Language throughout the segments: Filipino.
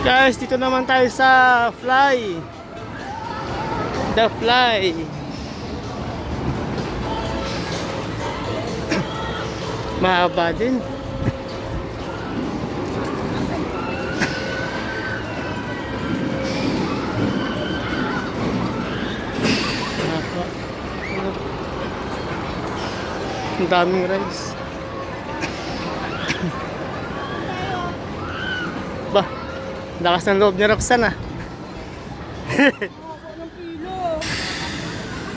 Guys, dito naman tayo sa Fly. The Fly. Mahaba din. Mahaba. Ang daming rides. Bah, lakas ng loob ni Roxanne ah.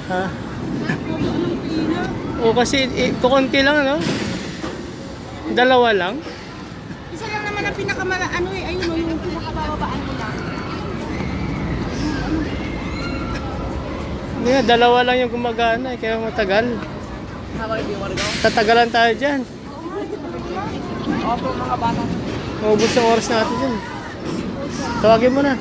Ha? O kasi kukunti lang ano? Dalawa lang? Isa lang naman ang pinakamala, ano eh, ayun o, yung pinakabababaan mo lang. Hindi nga, dalawa lang yung gumagana eh, kaya matagal. Tatagalan tayo dyan. Opo, mga bata. Maubos ang oras natin dyan. Tawagin mo na.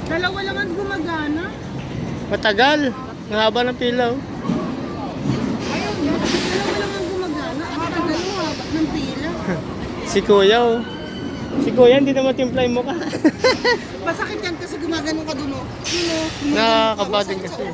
Dalawa lang ang gumagana. Matagal. Ang haba ng pila oh. Ayun, dalawa lang ang gumagana. Ang tagal mo, haba ng pila. Si Kuya oh. Si Kuya hindi na matimplay mo ka. Masakit yan kasi gumagano ka dun o. Yun o. Nakakaba din kasi.